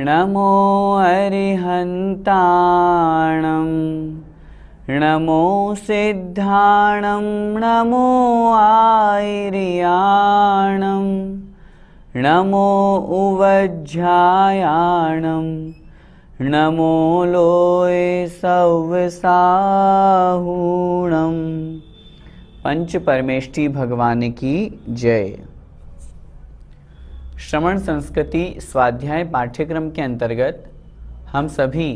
नमो अरिहन्ताणं नमो सिद्धाणं नमो आयर्याणं नमो उवज्झायाणं नमो लोय सव्यसाहूणं। पंच परमेष्ठी भगवान की जय। श्रवण संस्कृति स्वाध्याय पाठ्यक्रम के अंतर्गत हम सभी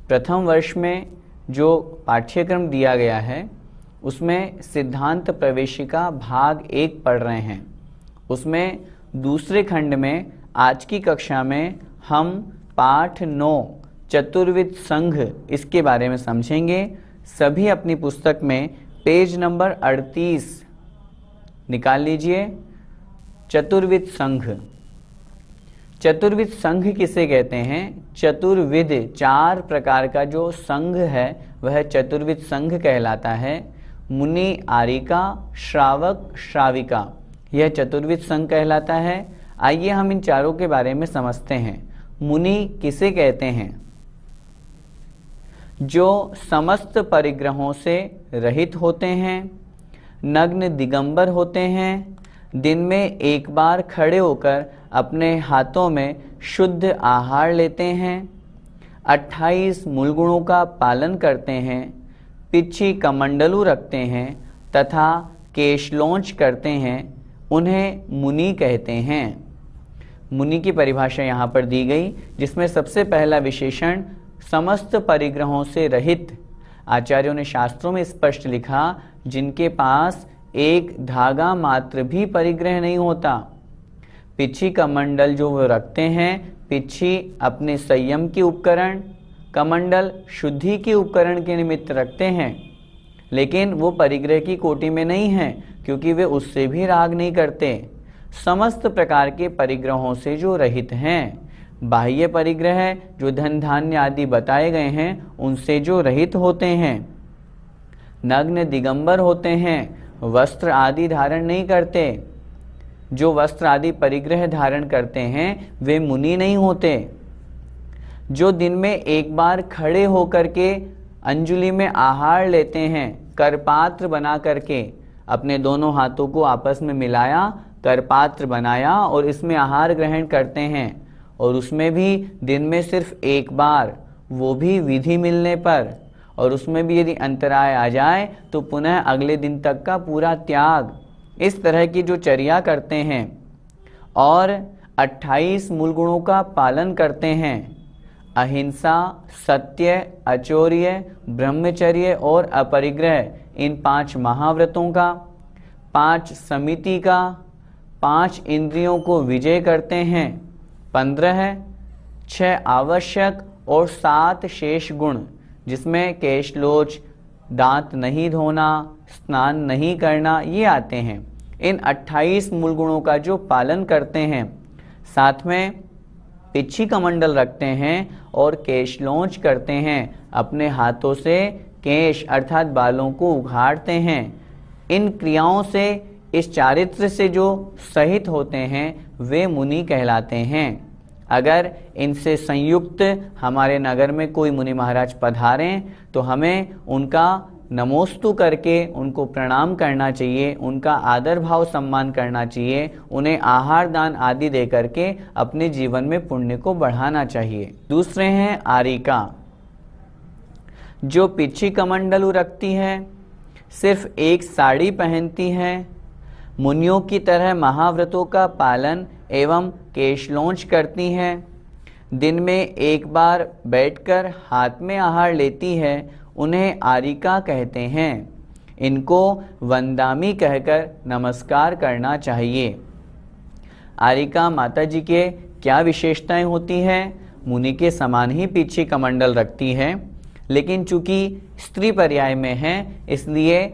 प्रथम वर्ष में जो पाठ्यक्रम दिया गया है उसमें सिद्धांत प्रवेशिका भाग 1 पढ़ रहे हैं। उसमें दूसरे खंड में आज की कक्षा में हम पाठ 9 चतुर्विध संघ इसके बारे में समझेंगे। सभी अपनी पुस्तक में पेज नंबर 38 निकाल लीजिए। चतुर्विध संघ। चतुर्विध संघ किसे कहते हैं? चतुर्विध 4 प्रकार का जो संघ है वह चतुर्विध संघ कहलाता है। मुनि, आरिका, श्रावक, श्राविका, यह चतुर्विध संघ कहलाता है। आइए हम इन चारों के बारे में समझते हैं। मुनि किसे कहते हैं? जो समस्त परिग्रहों से रहित होते हैं, नग्न दिगंबर होते हैं, दिन में एक बार खड़े होकर अपने हाथों में शुद्ध आहार लेते हैं, 28 मूल गुणों का पालन करते हैं, पिछी कमंडलू रखते हैं तथा केशलोंच करते हैं, उन्हें मुनि कहते हैं। मुनि की परिभाषा यहाँ पर दी गई, जिसमें सबसे पहला विशेषण समस्त परिग्रहों से रहित। आचार्यों ने शास्त्रों में स्पष्ट लिखा, जिनके पास एक धागा मात्र भी परिग्रह नहीं होता। पिछी कमंडल जो वो रखते हैं, पिछी अपने संयम के उपकरण, कमंडल शुद्धि के उपकरण के निमित्त रखते हैं, लेकिन वो परिग्रह की कोटि में नहीं है, क्योंकि वे उससे भी राग नहीं करते। समस्त प्रकार के परिग्रहों से जो रहित हैं, बाह्य परिग्रह जो धन धान्य आदि बताए गए हैं उनसे जो रहित होते हैं, नग्न दिगंबर होते हैं, वस्त्र आदि धारण नहीं करते। जो वस्त्र आदि परिग्रह धारण करते हैं वे मुनि नहीं होते। जो दिन में एक बार खड़े होकर के अंजुलि में आहार लेते हैं, करपात्र बना करके अपने दोनों हाथों को आपस में मिलाया, करपात्र बनाया और इसमें आहार ग्रहण करते हैं, और उसमें भी दिन में सिर्फ एक बार, वो भी विधि मिलने पर, और उसमें भी यदि अंतराय आ जाए तो पुनः अगले दिन तक का पूरा त्याग। इस तरह की जो चर्या करते हैं और 28 मूल गुणों का पालन करते हैं, अहिंसा, सत्य, अचौर्य, ब्रह्मचर्य और अपरिग्रह, इन 5 महाव्रतों का, 5 समिति का, 5 इंद्रियों को विजय करते हैं, 15, 6 आवश्यक और 7 शेष गुण, जिसमें केशलोच, दांत नहीं धोना, स्नान नहीं करना, ये आते हैं। इन 28 मूल गुणों का जो पालन करते हैं, साथ में पिछी कमंडल रखते हैं और केशलोंच करते हैं, अपने हाथों से केश अर्थात बालों को उघाड़ते हैं। इन क्रियाओं से, इस चारित्र से जो सहित होते हैं वे मुनि कहलाते हैं। अगर इनसे संयुक्त हमारे नगर में कोई मुनि महाराज पधारें तो हमें उनका नमोस्तु करके उनको प्रणाम करना चाहिए, उनका आदर भाव सम्मान करना चाहिए, उन्हें आहार दान आदि दे करके अपने जीवन में पुण्य को बढ़ाना चाहिए। दूसरे हैं आरिका, जो पिछी कमंडलू रखती है, सिर्फ एक साड़ी पहनती है, मुनियों की तरह महाव्रतों का पालन एवं केशलोंच करती हैं, दिन में एक बार बैठकर हाथ में आहार लेती है, उन्हें आरिका कहते हैं। इनको वंदामी कहकर नमस्कार करना चाहिए। आरिका माता जी के क्या विशेषताएं होती हैं? मुनि के समान ही पीछे कमंडल रखती है, लेकिन चूंकि स्त्री पर्याय में है इसलिए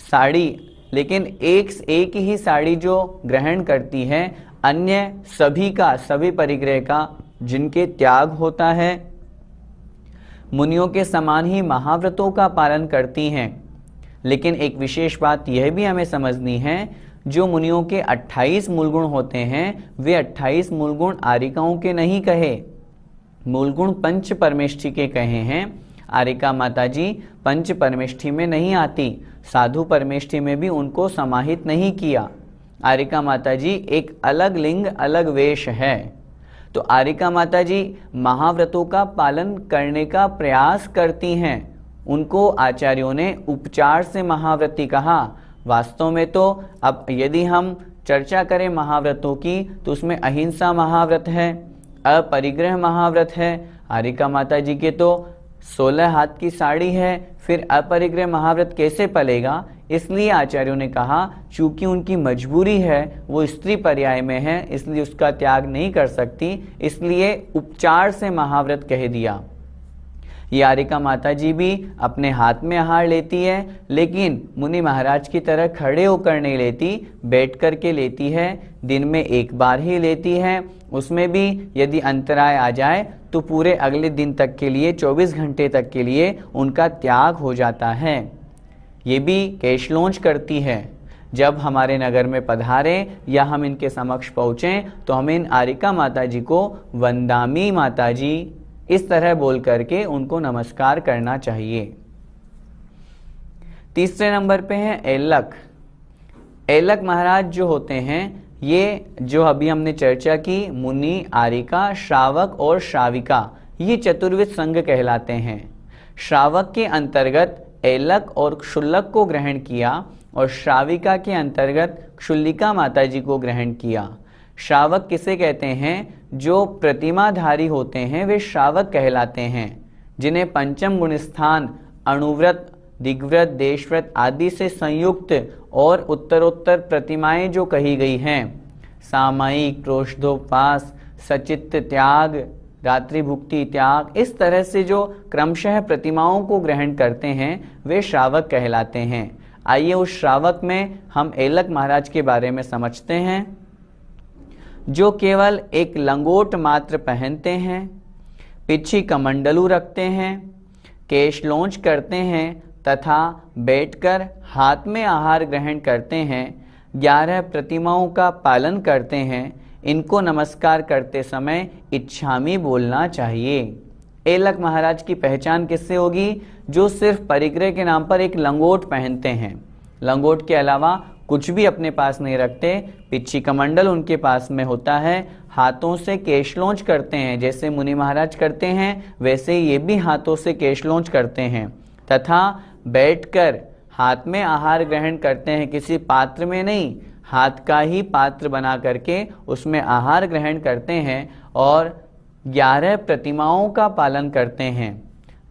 साड़ी, लेकिन एक ही साड़ी जो ग्रहण करती है, अन्य सभी परिग्रह का जिनके त्याग होता है, मुनियों के समान ही महाव्रतों का पालन करती हैं। लेकिन एक विशेष बात यह भी हमें समझनी है, जो मुनियों के 28 मूलगुण होते हैं वे 28 मूलगुण आरिकाओं के नहीं कहे, मूलगुण पंच परमेष्ठी के कहे हैं। आरिका माता जी पंच परमेष्ठी में नहीं आती, साधु परमेष्ठी में भी उनको समाहित नहीं किया। आरिका माता जी एक अलग लिंग अलग वेश है। तो आरिका माता जी महाव्रतों का पालन करने का प्रयास करती हैं। उनको आचार्यों ने उपचार से महाव्रती कहा। वास्तव में तो अब यदि हम चर्चा करें महाव्रतों की तो उसमें अहिंसा महाव्रत है, अपरिग्रह महाव्रत है। आरिका माता जी के तो 16 हाथ की साड़ी है, फिर अपरिग्रह महाव्रत कैसे पलेगा? इसलिए आचार्यों ने कहा चूंकि उनकी मजबूरी है, वो स्त्री पर्याय में है, इसलिए उसका त्याग नहीं कर सकती, इसलिए उपचार से महाव्रत कह दिया। ये आरिका माता जी भी अपने हाथ में आहार लेती है, लेकिन मुनि महाराज की तरह खड़े होकर नहीं लेती, बैठ कर के लेती है। दिन में एक बार ही लेती है, उसमें भी यदि अंतराय आ जाए तो पूरे अगले दिन तक के लिए 24 घंटे तक के लिए उनका त्याग हो जाता है। ये भी केशलोंच करती है। जब हमारे नगर में पधारे या हम इनके समक्ष पहुँचें तो हमें इन आरिका माता जी को वंदामी माता जी इस तरह बोल करके उनको नमस्कार करना चाहिए। तीसरे नंबर पे हैं एलक। एलक महाराज जो होते हैं, ये जो अभी हमने चर्चा की, मुनि, आरिका, श्रावक और श्राविका, ये चतुर्विध संघ कहलाते हैं। श्रावक के अंतर्गत एलक और क्षुल्लक को ग्रहण किया और श्राविका के अंतर्गत क्षुल्लिका माता जी को ग्रहण किया। श्रावक किसे कहते हैं? जो प्रतिमाधारी होते हैं वे श्रावक कहलाते हैं, जिन्हें पंचम गुण स्थान, अणुव्रत, दिग्व्रत, देशव्रत आदि से संयुक्त और उत्तरोत्तर प्रतिमाएं जो कही गई हैं, सामायिक, प्रोषधोपास, सचित्त त्याग, रात्रि भुक्ति त्याग, इस तरह से जो क्रमशः प्रतिमाओं को ग्रहण करते हैं वे श्रावक कहलाते हैं। आइए उस श्रावक में हम एलक महाराज के बारे में समझते हैं, जो केवल एक लंगोट मात्र पहनते हैं, पिछी कमंडलू रखते हैं, केशलोंच करते हैं तथा बैठकर हाथ में आहार ग्रहण करते हैं, 11 प्रतिमाओं का पालन करते हैं। इनको नमस्कार करते समय इच्छामी बोलना चाहिए। एलक महाराज की पहचान किससे होगी? जो सिर्फ परिग्रह के नाम पर एक लंगोट पहनते हैं, लंगोट के अलावा कुछ भी अपने पास नहीं रखते, पिछी कमंडल उनके पास में होता है, हाथों से केशलोंच करते हैं, जैसे मुनि महाराज करते हैं वैसे ये भी हाथों से केशलोंच करते हैं, तथा बैठकर हाथ में आहार ग्रहण करते हैं, किसी पात्र में नहीं, हाथ का ही पात्र बना करके उसमें आहार ग्रहण करते हैं और 11 प्रतिमाओं का पालन करते हैं।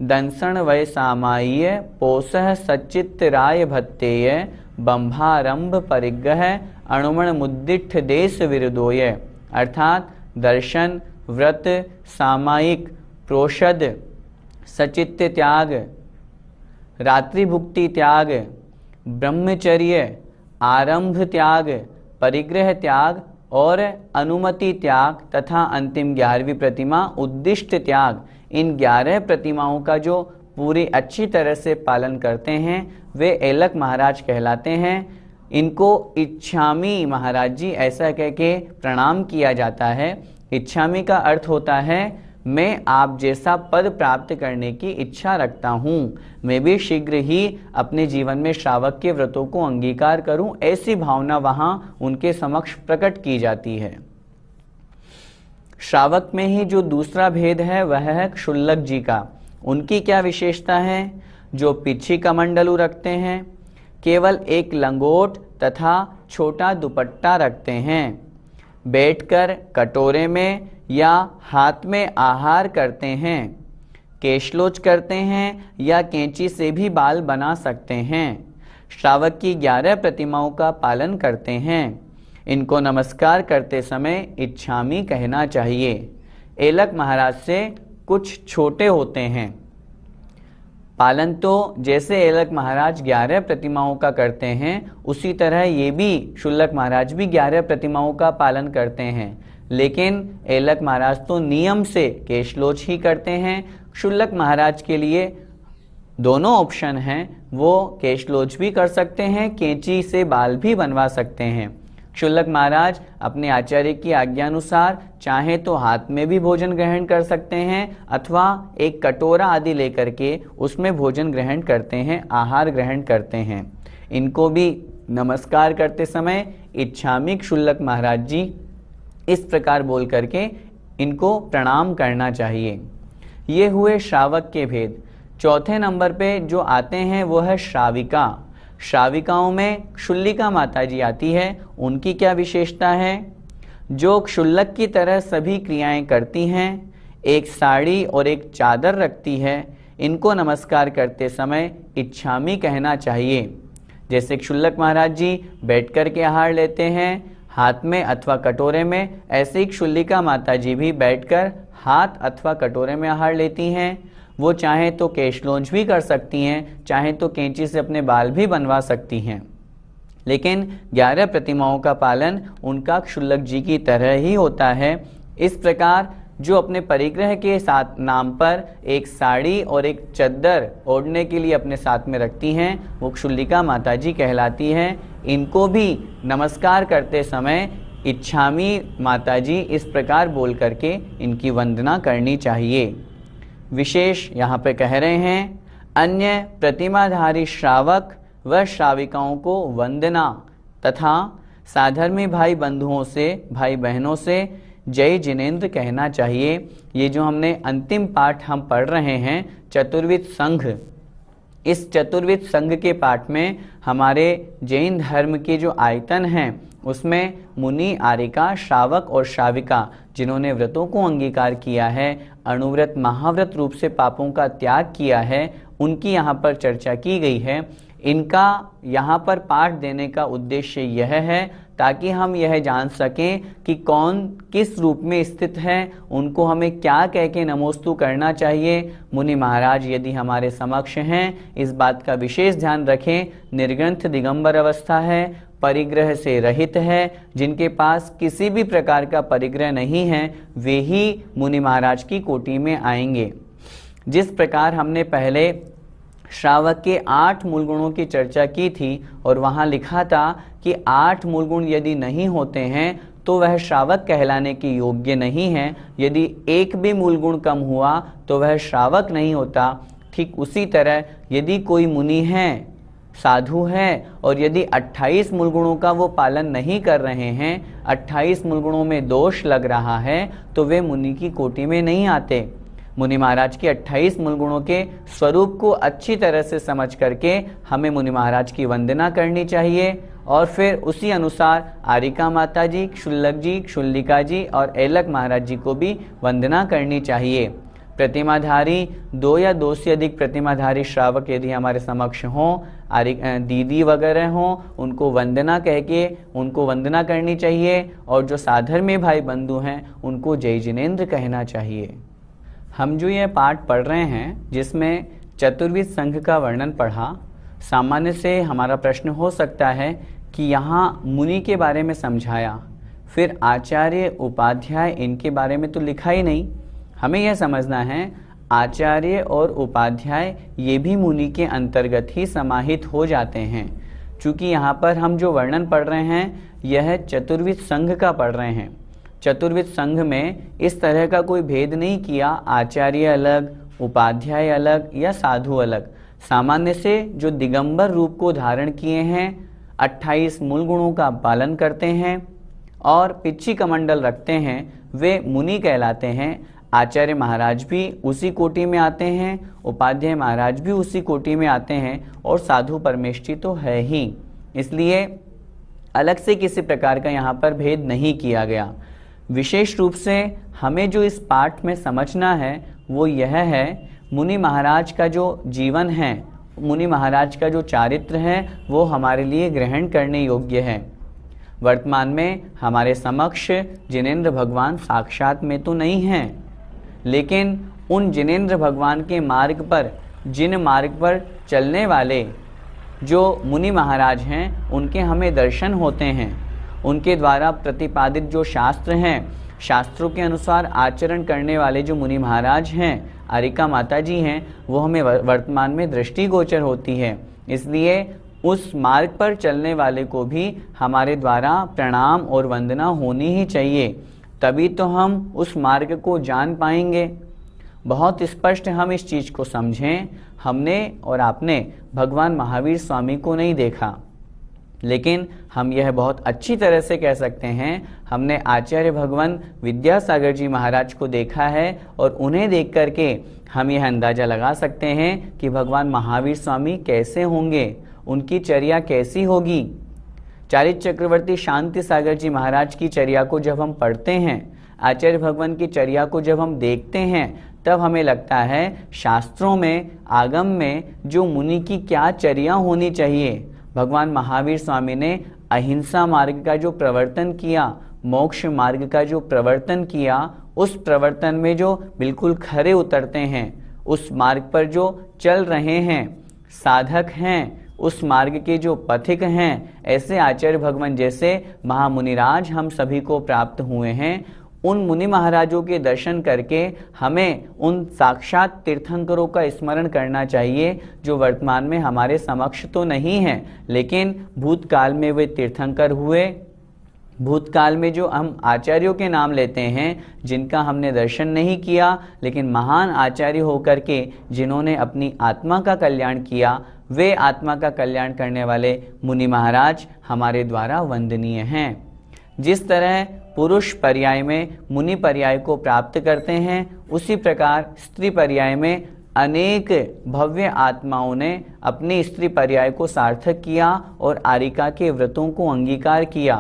दंसण वै सामाय्य पोसह सच्चित राय भत्तेय बंभारंभ परिग्रह अणुमण मुद्दिठ देश विरुदोय, अर्थात दर्शन, व्रत, सामायिक, प्रोषद, सचित्त त्याग, रात्रि भुक्ति त्याग, ब्रह्मचर्य, आरंभ त्याग, परिग्रह त्याग और अनुमति त्याग तथा अंतिम 11वीं प्रतिमा उद्दिष्ट त्याग, इन 11 प्रतिमाओं का जो पूरी अच्छी तरह से पालन करते हैं वे एलक महाराज कहलाते हैं। इनको इच्छामी महाराज जी ऐसा कह के प्रणाम किया जाता है। इच्छामी का अर्थ होता है मैं आप जैसा पद प्राप्त करने की इच्छा रखता हूँ, मैं भी शीघ्र ही अपने जीवन में श्रावक के व्रतों को अंगीकार करूं, ऐसी भावना वहाँ उनके समक्ष प्रकट की जाती है। श्रावक में ही जो दूसरा भेद है वह है क्षुल्लक जी का। उनकी क्या विशेषता है? जो पिछी कमंडलू रखते हैं, केवल एक लंगोट तथा छोटा दुपट्टा रखते हैं, बैठकर कटोरे में या हाथ में आहार करते हैं, केशलोच करते हैं या कैंची से भी बाल बना सकते हैं, श्रावक की 11 प्रतिमाओं का पालन करते हैं। इनको नमस्कार करते समय इच्छामि कहना चाहिए। एलक महाराज से कुछ छोटे होते हैं। पालन तो जैसे एलक महाराज 11 प्रतिमाओं का करते हैं, उसी तरह ये भी शुल्लक महाराज भी 11 प्रतिमाओं का पालन करते हैं। लेकिन एलक महाराज तो नियम से केशलोच ही करते हैं। शुल्लक महाराज के लिए दोनों ऑप्शन हैं, वो केशलोच भी कर सकते हैं, कैंची से बाल भी बनवा सकते हैं। शुल्लक महाराज अपने आचार्य की आज्ञानुसार चाहे तो हाथ में भी भोजन ग्रहण कर सकते हैं अथवा एक कटोरा आदि लेकर के उसमें भोजन ग्रहण करते हैं, आहार ग्रहण करते हैं। इनको भी नमस्कार करते समय इच्छामि शुल्लक महाराज जी इस प्रकार बोल करके इनको प्रणाम करना चाहिए। ये हुए श्रावक के भेद। चौथे नंबर पे जो आते हैं वो है श्राविका। श्राविकाओं में क्षुल्लिका माता जी आती है। उनकी क्या विशेषता है? जो क्षुल्लक की तरह सभी क्रियाएं करती हैं, एक साड़ी और एक चादर रखती है। इनको नमस्कार करते समय इच्छामि कहना चाहिए। जैसे क्षुल्लक महाराज जी बैठ कर के आहार लेते हैं हाथ में अथवा कटोरे में, ऐसे ही क्षुल्लिका माता जी भी बैठकर हाथ अथवा कटोरे में आहार लेती हैं। वो चाहे तो केशलोंज भी कर सकती हैं, चाहे तो कैंची से अपने बाल भी बनवा सकती हैं। लेकिन 11 प्रतिमाओं का पालन उनका क्षुल्लक जी की तरह ही होता है। इस प्रकार जो अपने परिग्रह के साथ नाम पर एक साड़ी और एक चद्दर ओढ़ने के लिए अपने साथ में रखती हैं, वो क्षुल्लिका माता जी कहलाती हैं। इनको भी नमस्कार करते समय इच्छामि माता जी इस प्रकार बोल करके इनकी वंदना करनी चाहिए। विशेष यहाँ पे कह रहे हैं, अन्य प्रतिमाधारी श्रावक व श्राविकाओं को वंदना तथा साधर्मी भाई बंधुओं से, भाई बहनों से जय जिनेन्द्र कहना चाहिए। ये जो हमने अंतिम पाठ हम पढ़ रहे हैं चतुर्विध संघ, इस चतुर्विध संघ के पाठ में हमारे जैन धर्म के जो आयतन हैं उसमें मुनि, आरिका, श्रावक और श्राविका जिन्होंने व्रतों को अंगीकार किया है, अणुव्रत महाव्रत रूप से पापों का त्याग किया है, उनकी यहाँ पर चर्चा की गई है। इनका यहाँ पर पाठ देने का उद्देश्य यह है ताकि हम यह जान सकें कि कौन किस रूप में स्थित है, उनको हमें क्या कह के नमोस्तु करना चाहिए। मुनि महाराज यदि हमारे समक्ष हैं, इस बात का विशेष ध्यान रखें, निर्ग्रंथ दिगंबर अवस्था है, परिग्रह से रहित है, जिनके पास किसी भी प्रकार का परिग्रह नहीं है वे ही मुनि महाराज की कोटि में आएंगे। जिस प्रकार हमने पहले श्रावक के 8 मूल गुणों की चर्चा की थी और वहाँ लिखा था कि 8 मूल गुण यदि नहीं होते हैं तो वह श्रावक कहलाने के योग्य नहीं है। यदि एक भी मूल गुण कम हुआ तो वह श्रावक नहीं होता। ठीक उसी तरह यदि कोई मुनि है, साधु है और यदि 28 मूल गुणों का वो पालन नहीं कर रहे हैं, 28 मूल गुणों में दोष लग रहा है, तो वे मुनि की कोटि में नहीं आते। मुनि महाराज के 28 मूल गुणों के स्वरूप को अच्छी तरह से समझ करके हमें मुनि महाराज की वंदना करनी चाहिए और फिर उसी अनुसार आरिका माता जी, क्षुल्लक जी, क्षुल्लिका जी और एलक महाराज जी को भी वंदना करनी चाहिए। प्रतिमाधारी 2 या 2 से अधिक प्रतिमाधारी श्रावक यदि हमारे समक्ष हों, दीदी वगैरह हों, उनको वंदना कह के उनको वंदना करनी चाहिए और जो साधर्मी भाई बंधु हैं उनको जय जिनेन्द्र कहना चाहिए। हम जो ये पाठ पढ़ रहे हैं जिसमें चतुर्विध संघ का वर्णन पढ़ा, सामान्य से हमारा प्रश्न हो सकता है कि यहाँ मुनि के बारे में समझाया, फिर आचार्य उपाध्याय इनके बारे में तो लिखा ही नहीं। हमें यह समझना है आचार्य और उपाध्याय ये भी मुनि के अंतर्गत ही समाहित हो जाते हैं। चूँकि यहाँ पर हम जो वर्णन पढ़ रहे हैं यह चतुर्विध संघ का पढ़ रहे हैं। चतुर्विध संघ में इस तरह का कोई भेद नहीं किया, आचार्य अलग, उपाध्याय अलग या साधु अलग। सामान्य से जो दिगंबर रूप को धारण किए हैं, 28 मूल गुणों का पालन करते हैं और पिच्छी कमंडल रखते हैं, वे मुनि कहलाते हैं। आचार्य महाराज भी उसी कोटि में आते हैं, उपाध्याय महाराज भी उसी कोटि में आते हैं और साधु परमेष्ठी तो है ही। इसलिए अलग से किसी प्रकार का यहाँ पर भेद नहीं किया गया। विशेष रूप से हमें जो इस पाठ में समझना है वो यह है, मुनि महाराज का जो जीवन है मुनि महाराज का जो चारित्र है वो हमारे लिए ग्रहण करने योग्य है। वर्तमान में हमारे समक्ष जिनेंद्र भगवान साक्षात में तो नहीं हैं, लेकिन उन जिनेंद्र भगवान के मार्ग पर, जिन मार्ग पर चलने वाले जो मुनि महाराज हैं, उनके हमें दर्शन होते हैं। उनके द्वारा प्रतिपादित जो शास्त्र हैं, शास्त्रों के अनुसार आचरण करने वाले जो मुनि महाराज हैं, आरिका माता जी हैं, वो हमें वर्तमान में दृष्टिगोचर होती है। इसलिए उस मार्ग पर चलने वाले को भी हमारे द्वारा प्रणाम और वंदना होनी ही चाहिए, तभी तो हम उस मार्ग को जान पाएंगे। बहुत स्पष्ट हम इस चीज़ को समझें, हमने और आपने भगवान महावीर स्वामी को नहीं देखा, लेकिन हम यह बहुत अच्छी तरह से कह सकते हैं हमने आचार्य भगवान विद्यासागर जी महाराज को देखा है, और उन्हें देख करके हम यह अंदाज़ा लगा सकते हैं कि भगवान महावीर स्वामी कैसे होंगे, उनकी चर्या कैसी होगी। चारित्र चक्रवर्ती शांति सागर जी महाराज की चर्या को जब हम पढ़ते हैं, आचार्य भगवान की चर्या को जब हम देखते हैं, तब हमें लगता है शास्त्रों में, आगम में जो मुनि की क्या चर्या होनी चाहिए। भगवान महावीर स्वामी ने अहिंसा मार्ग का जो प्रवर्तन किया, मोक्ष मार्ग का जो प्रवर्तन किया, उस प्रवर्तन में जो बिल्कुल खरे उतरते हैं, उस मार्ग पर जो चल रहे हैं, साधक हैं, उस मार्ग के जो पथिक हैं, ऐसे आचार्य भगवान जैसे महामुनिराज हम सभी को प्राप्त हुए हैं। उन मुनि महाराजों के दर्शन करके हमें उन साक्षात तीर्थंकरों का स्मरण करना चाहिए, जो वर्तमान में हमारे समक्ष तो नहीं हैं, लेकिन भूतकाल में वे तीर्थंकर हुए। भूतकाल में जो हम आचार्यों के नाम लेते हैं, जिनका हमने दर्शन नहीं किया, लेकिन महान आचार्य होकर के जिन्होंने अपनी आत्मा का कल्याण किया, वे आत्मा का कल्याण करने वाले मुनि महाराज हमारे द्वारा वंदनीय हैं। जिस तरह पुरुष पर्याय में मुनि पर्याय को प्राप्त करते हैं, उसी प्रकार स्त्री पर्याय में अनेक भव्य आत्माओं ने अपनी स्त्री पर्याय को सार्थक किया और आरिका के व्रतों को अंगीकार किया।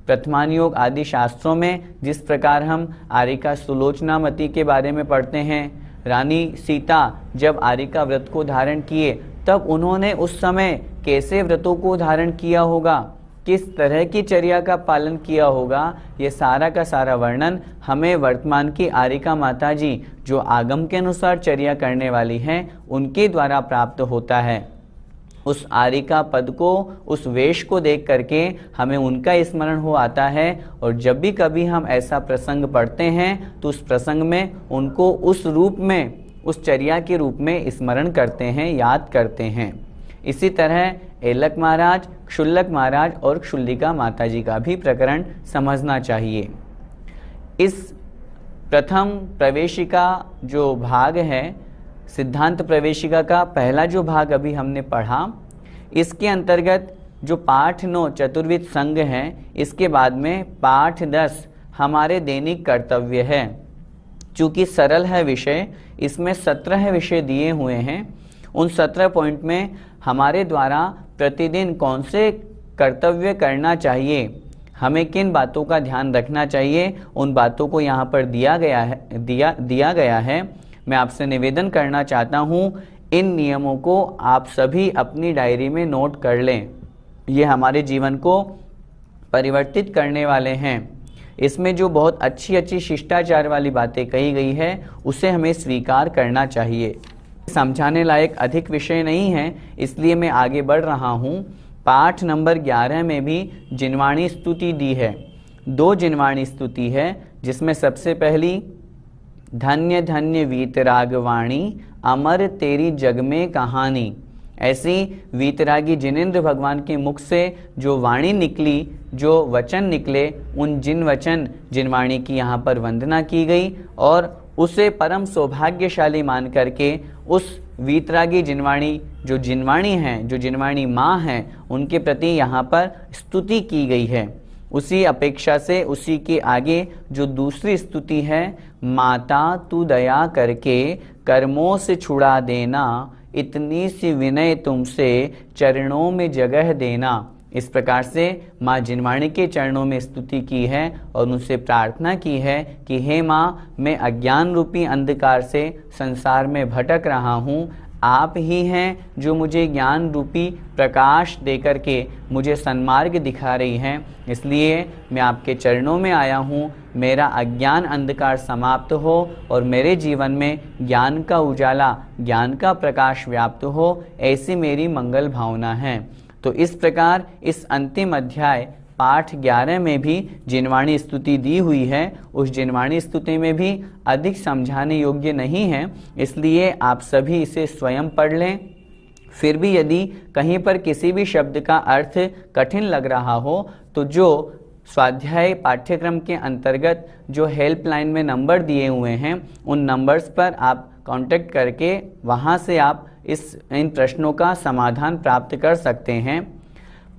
प्रथमान योग आदि शास्त्रों में जिस प्रकार हम आरिका सुलोचनामती के बारे में पढ़ते हैं, रानी सीता जब आरिका व्रत को धारण किए, तब उन्होंने उस समय कैसे व्रतों को धारण किया होगा, किस तरह की चर्या का पालन किया होगा, ये सारा का सारा वर्णन हमें वर्तमान की आरिका माता जी जो आगम के अनुसार चर्या करने वाली हैं, उनके द्वारा प्राप्त होता है। उस आरिका पद को, उस वेश को देख करके हमें उनका स्मरण हो आता है, और जब भी कभी हम ऐसा प्रसंग पढ़ते हैं तो उस प्रसंग में उनको उस रूप में, उस चर्या के रूप में स्मरण करते हैं, याद करते हैं। इसी तरह एलक महाराज, क्षुल्लक महाराज और क्षुल्लिका माता जी का भी प्रकरण समझना चाहिए। इस प्रथम प्रवेशिका जो भाग है, सिद्धांत प्रवेशिका का पहला जो भाग अभी हमने पढ़ा, इसके अंतर्गत जो पाठ 9 चतुर्विध संघ है, इसके बाद में पाठ 10 हमारे दैनिक कर्तव्य है। चूँकि सरल है विषय, इसमें 17 विषय दिए हुए हैं। उन 17 पॉइंट में हमारे द्वारा प्रतिदिन कौन से कर्तव्य करना चाहिए, हमें किन बातों का ध्यान रखना चाहिए, उन बातों को यहाँ पर दिया गया है। मैं आपसे निवेदन करना चाहता हूँ, इन नियमों को आप सभी अपनी डायरी में नोट कर लें। ये हमारे जीवन को परिवर्तित करने वाले हैं। इसमें जो बहुत अच्छी अच्छी शिष्टाचार वाली बातें कही गई है, उसे हमें स्वीकार करना चाहिए। समझाने लायक अधिक विषय नहीं है, इसलिए मैं आगे बढ़ रहा हूँ। पाठ नंबर 11 में भी जिनवाणी स्तुति दी है। 2 जिनवाणी स्तुति है, जिसमें सबसे पहली धन्य धन्य वीतरागवाणी, अमर तेरी जग में कहानी। ऐसी वीतरागी जिनेंद्र भगवान के मुख से जो वाणी निकली, जो वचन निकले, उन जिन वचन जिनवाणी की यहाँ पर वंदना की गई, और उसे परम सौभाग्यशाली मान करके उस वीतरागी जिनवाणी, जो जिनवाणी हैं, जो जिनवाणी माँ हैं, उनके प्रति यहाँ पर स्तुति की गई है। उसी अपेक्षा से उसी के आगे जो दूसरी स्तुति है, माता तू दया करके कर्मों से छुड़ा देना, इतनी सी विनय तुमसे चरणों में जगह देना। इस प्रकार से माँ जिनवाणी के चरणों में स्तुति की है और उनसे प्रार्थना की है कि हे माँ, मैं अज्ञान रूपी अंधकार से संसार में भटक रहा हूँ, आप ही हैं जो मुझे ज्ञान रूपी प्रकाश देकर के मुझे सन्मार्ग दिखा रही हैं। इसलिए मैं आपके चरणों में आया हूँ, मेरा अज्ञान अंधकार समाप्त हो और मेरे जीवन में ज्ञान का उजाला, ज्ञान का प्रकाश व्याप्त हो, ऐसी मेरी मंगल भावना है। तो इस प्रकार इस अंतिम अध्याय पाठ 11 में भी जिनवाणी स्तुति दी हुई है। उस जिनवाणी स्तुति में भी अधिक समझाने योग्य नहीं है, इसलिए आप सभी इसे स्वयं पढ़ लें। फिर भी यदि कहीं पर किसी भी शब्द का अर्थ कठिन लग रहा हो तो जो स्वाध्याय पाठ्यक्रम के अंतर्गत जो हेल्पलाइन में नंबर दिए हुए हैं उन नंबर्स पर आप कांटेक्ट करके वहां से आप इन प्रश्नों का समाधान प्राप्त कर सकते हैं।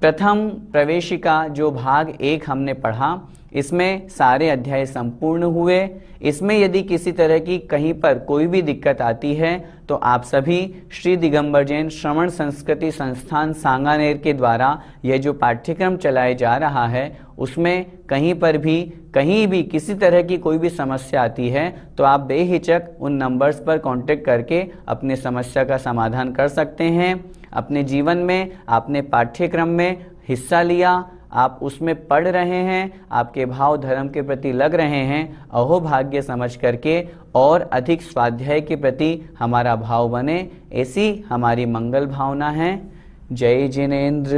प्रथम प्रवेशिका जो भाग 1 हमने पढ़ा, इसमें सारे अध्याय संपूर्ण हुए। इसमें यदि किसी तरह की कहीं पर कोई भी दिक्कत आती है तो आप सभी श्री दिगंबर जैन श्रवण संस्कृति संस्थान सांगानेर के द्वारा यह जो पाठ्यक्रम चलाया जा रहा है उसमें कहीं पर भी कहीं भी किसी तरह की कोई भी समस्या आती है तो आप बेहिचक उन नंबर्स पर कांटेक्ट करके अपने समस्या का समाधान कर सकते हैं। अपने जीवन में आपने पाठ्यक्रम में हिस्सा लिया, आप उसमें पढ़ रहे हैं, आपके भाव धर्म के प्रति लग रहे हैं, अहो भाग्य समझ करके और अधिक स्वाध्याय के प्रति हमारा भाव बने, ऐसी हमारी मंगल भावना है। जय जिनेंद्र।